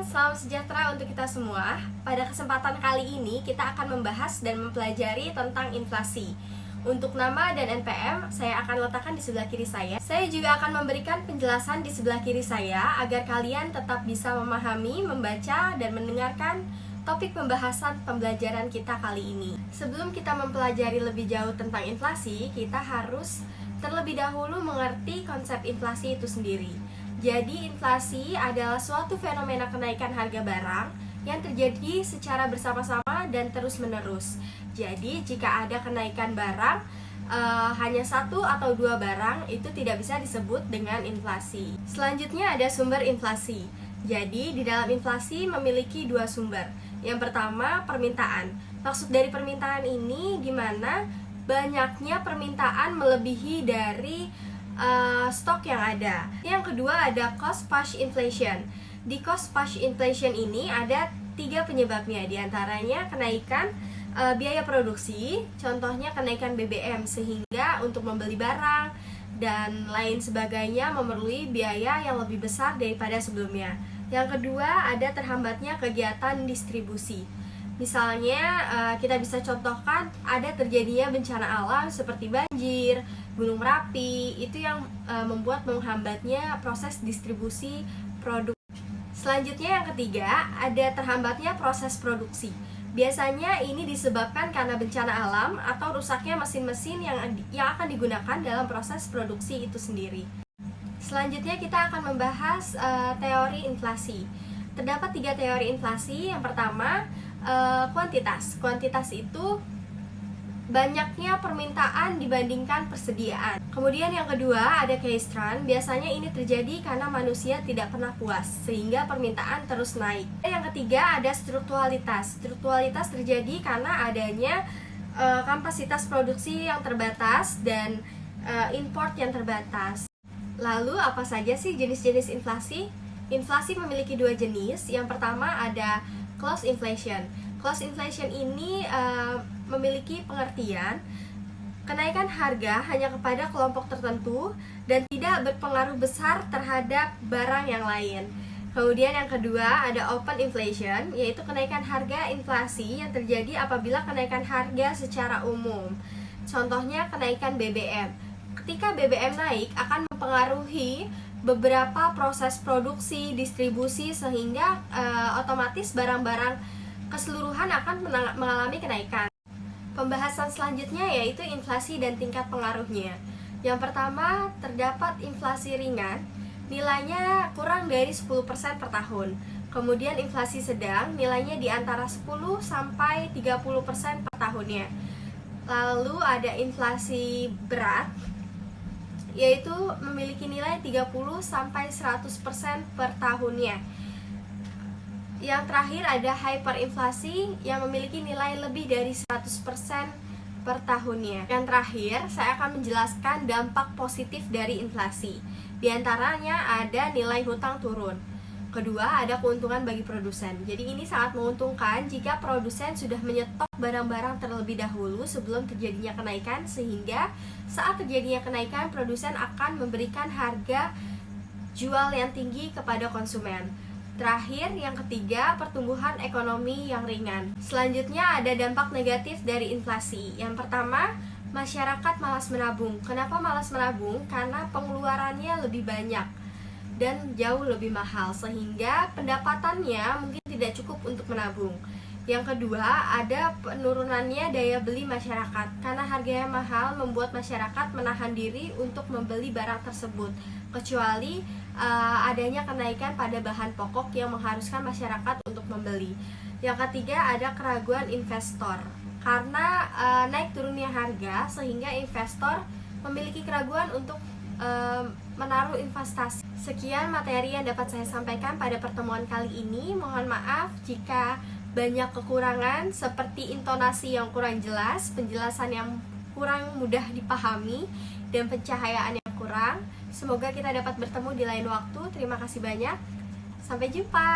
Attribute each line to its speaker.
Speaker 1: salam sejahtera untuk kita semua. Pada kesempatan kali ini kita akan membahas dan mempelajari tentang inflasi. Untuk nama dan NPM saya akan letakkan di sebelah kiri saya. Saya juga akan memberikan penjelasan di sebelah kiri saya agar kalian tetap bisa memahami, membaca, dan mendengarkan topik pembahasan pembelajaran kita kali ini. Sebelum kita mempelajari lebih jauh tentang inflasi, kita harus terlebih dahulu mengerti konsep inflasi itu sendiri. Jadi, inflasi adalah suatu fenomena kenaikan harga barang yang terjadi secara bersama-sama dan terus-menerus. Jadi, jika ada kenaikan barang, hanya satu atau dua barang, itu tidak bisa disebut dengan inflasi. Selanjutnya ada sumber inflasi. Jadi, di dalam inflasi memiliki dua sumber. Yang pertama, permintaan. Maksud dari permintaan ini di mana banyaknya permintaan melebihi dari stok yang ada. Yang kedua ada cost push inflation. Di cost push inflation ini ada tiga penyebabnya, diantaranya kenaikan biaya produksi, contohnya kenaikan BBM, sehingga untuk membeli barang dan lain sebagainya memerlukan biaya yang lebih besar daripada sebelumnya. Yang kedua ada terhambatnya kegiatan distribusi. Misalnya kita bisa contohkan ada terjadinya bencana alam seperti banjir, Gunung Merapi, itu yang membuat menghambatnya proses distribusi produk. Selanjutnya yang ketiga, ada terhambatnya proses produksi. Biasanya ini disebabkan karena bencana alam atau rusaknya mesin-mesin yang akan digunakan dalam proses produksi itu sendiri. Selanjutnya kita akan membahas teori inflasi. Terdapat tiga teori inflasi. Yang pertama, kuantitas. Kuantitas itu banyaknya permintaan dibandingkan persediaan. Kemudian yang kedua ada keistimewaan. Biasanya ini terjadi karena manusia tidak pernah puas sehingga permintaan terus naik. Yang ketiga ada strukturalitas. Strukturalitas terjadi karena adanya kapasitas produksi yang terbatas dan import yang terbatas. Lalu apa saja sih jenis-jenis inflasi? Inflasi memiliki dua jenis. Yang pertama ada cost inflation. Cost inflation ini memiliki pengertian kenaikan harga hanya kepada kelompok tertentu dan tidak berpengaruh besar terhadap barang yang lain. Kemudian yang kedua ada open inflation, yaitu kenaikan harga inflasi yang terjadi apabila kenaikan harga secara umum. Contohnya kenaikan BBM. Ketika BBM naik akan mempengaruhi beberapa proses produksi, distribusi, sehingga otomatis barang-barang keseluruhan akan mengalami kenaikan. Pembahasan selanjutnya yaitu inflasi dan tingkat pengaruhnya. Yang pertama, terdapat inflasi ringan, nilainya kurang dari 10% per tahun. Kemudian inflasi sedang, nilainya di antara 10 sampai 30% per tahunnya. Lalu ada inflasi berat, yaitu memiliki nilai 30 sampai 100% per tahunnya. Yang terakhir ada hyperinflasi yang memiliki nilai lebih dari 100% per tahunnya. Yang terakhir, saya akan menjelaskan dampak positif dari inflasi. Di antaranya ada nilai hutang turun. Kedua, ada keuntungan bagi produsen. Jadi ini sangat menguntungkan jika produsen sudah menyetok barang-barang terlebih dahulu sebelum terjadinya kenaikan, sehingga saat terjadinya kenaikan, produsen akan memberikan harga jual yang tinggi kepada konsumen. Terakhir, yang ketiga, pertumbuhan ekonomi yang ringan. Selanjutnya ada dampak negatif dari inflasi. Yang pertama, masyarakat malas menabung. Kenapa malas menabung? Karena pengeluarannya lebih banyak dan jauh lebih mahal, sehingga pendapatannya mungkin tidak cukup untuk menabung. Yang kedua, ada penurunannya daya beli masyarakat. Karena harganya mahal, membuat masyarakat menahan diri untuk membeli barang tersebut, kecuali adanya kenaikan pada bahan pokok yang mengharuskan masyarakat untuk membeli. Yang ketiga ada keraguan investor. Karena naik turunnya harga, sehingga investor memiliki keraguan untuk menaruh investasi. Sekian materi yang dapat saya sampaikan pada pertemuan kali ini. Mohon maaf jika banyak kekurangan seperti intonasi yang kurang jelas, penjelasan yang kurang mudah dipahami, dan pencahayaan yang kurang. Semoga kita dapat bertemu di lain waktu. Terima kasih banyak. Sampai jumpa.